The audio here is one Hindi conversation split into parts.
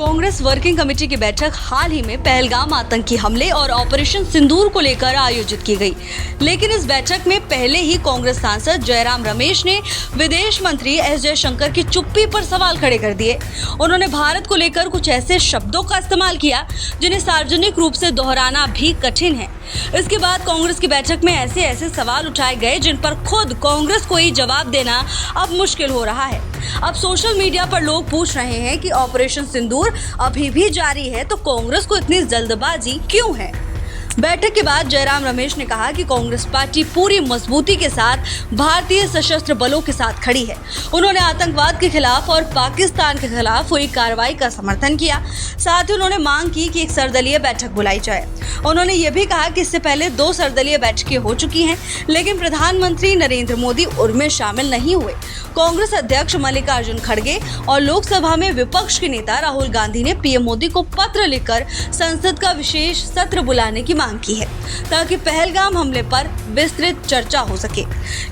कांग्रेस वर्किंग कमेटी की बैठक हाल ही में पहलगाम आतंकी हमले और ऑपरेशन सिंदूर को लेकर आयोजित की गई। लेकिन इस बैठक में पहले ही कांग्रेस सांसद जयराम रमेश ने विदेश मंत्री एस जयशंकर की चुप्पी पर सवाल खड़े कर दिए। उन्होंने भारत को लेकर कुछ ऐसे शब्दों का इस्तेमाल किया जिन्हें सार्वजनिक रूप से दोहराना भी कठिन है। इसके बाद कांग्रेस की बैठक में ऐसे सवाल उठाए गए जिन पर खुद कांग्रेस को ही जवाब देना अब मुश्किल हो रहा है। अब सोशल मीडिया पर लोग पूछ रहे हैं कि ऑपरेशन सिंदूर अभी भी जारी है तो कांग्रेस को इतनी जल्दबाजी क्यों है। बैठक के बाद जयराम रमेश ने कहा कि कांग्रेस पार्टी पूरी मजबूती के साथ भारतीय सशस्त्र बलों के साथ खड़ी है। उन्होंने आतंकवाद के खिलाफ और पाकिस्तान के खिलाफ हुई कार्रवाई का समर्थन किया। साथ ही उन्होंने मांग की कि एक सर्वदलीय बैठक बुलाई जाए। उन्होंने ये भी कहा कि इससे पहले 2 सर्वदलीय बैठकें हो चुकी हैं, लेकिन प्रधानमंत्री नरेंद्र मोदी उनमें शामिल नहीं हुए। कांग्रेस अध्यक्ष मल्लिकार्जुन खड़गे और लोकसभा में विपक्ष के नेता राहुल गांधी ने पीएम मोदी को पत्र लिखकर संसद का विशेष सत्र बुलाने की मांग की है, ताकि पहलगाम हमले पर विस्तृत चर्चा हो सके।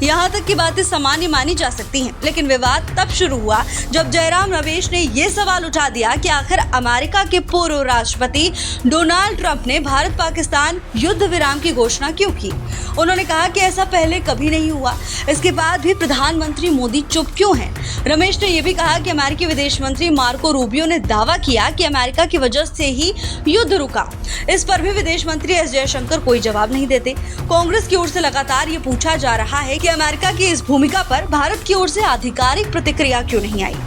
यहाँ तक की बातें सामान्य मानी जा सकती हैं, लेकिन विवाद तब शुरू हुआ जब जयराम रमेश ने ये सवाल उठा दिया कि आखिर अमेरिका के पूर्व राष्ट्रपति डोनाल्ड ट्रंप ने भारत पाकिस्तान युद्ध विराम की घोषणा क्यों की। उन्होंने कहा कि ऐसा पहले कभी नहीं हुआ, इसके बाद भी प्रधानमंत्री मोदी चुप क्यों हैं। रमेश ने यह भी कहा कि अमेरिकी विदेश मंत्री मार्को रूबियो ने दावा किया कि अमेरिका की वजह से ही युद्ध रुका। इस पर भी विदेश मंत्री एस जयशंकर कोई जवाब नहीं देते। कांग्रेस की ओर से लगातार ये पूछा जा रहा है कि अमेरिका की इस भूमिका पर भारत की ओर से आधिकारिक प्रतिक्रिया क्यों नहीं आई।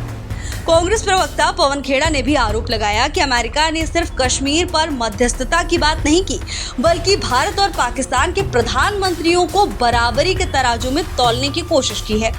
कांग्रेस प्रवक्ता पवन खेड़ा ने भी आरोप लगाया कि अमेरिका ने सिर्फ कश्मीर पर मध्यस्थता की बात नहीं की, बल्कि भारत और पाकिस्तान के प्रधानमंत्रियों को बराबरी के तराजू में तौलने की कोशिश की है।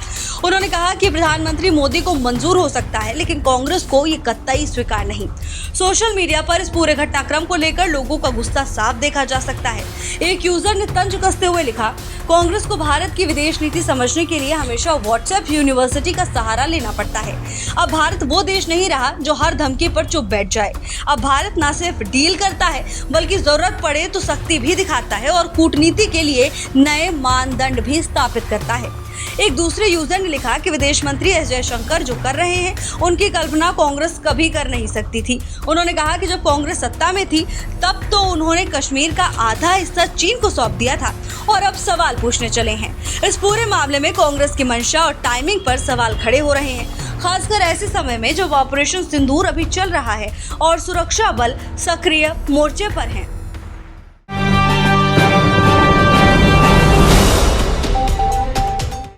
उन्होंने कहा कि प्रधानमंत्री मोदी को मंजूर हो सकता है, लेकिन कांग्रेस को ये कतई स्वीकार नहीं। सोशल मीडिया पर इस पूरे घटनाक्रम को लेकर लोगों का गुस्सा साफ देखा जा सकता है। एक यूजर ने तंज कसते हुए लिखा, कांग्रेस को भारत की विदेश नीति समझने के लिए हमेशा व्हाट्सएप यूनिवर्सिटी का सहारा लेना पड़ता है। अब भारत वो देश नहीं रहा जो हर धमकी पर चुप बैठ जाए। अब भारत न सिर्फ डील करता है, बल्कि जरूरत पड़े तो सख्ती भी दिखाता है और कूटनीति के लिए नए मानदंड भी स्थापित करता है। एक दूसरे यूजर ने लिखा कि विदेश मंत्री एस जयशंकर जो कर रहे हैं उनकी कल्पना कांग्रेस कभी कर नहीं सकती थी। उन्होंने कहा कि जब कांग्रेस सत्ता में थी तब तो उन्होंने कश्मीर का आधा हिस्सा चीन को सौंप दिया था और अब सवाल पूछने चले हैं। इस पूरे मामले में कांग्रेस की मंशा और टाइमिंग पर सवाल खड़े हो रहे हैं, खासकर ऐसे समय में जब ऑपरेशन सिंदूर अभी चल रहा है और सुरक्षा बल सक्रिय मोर्चे पर हैं।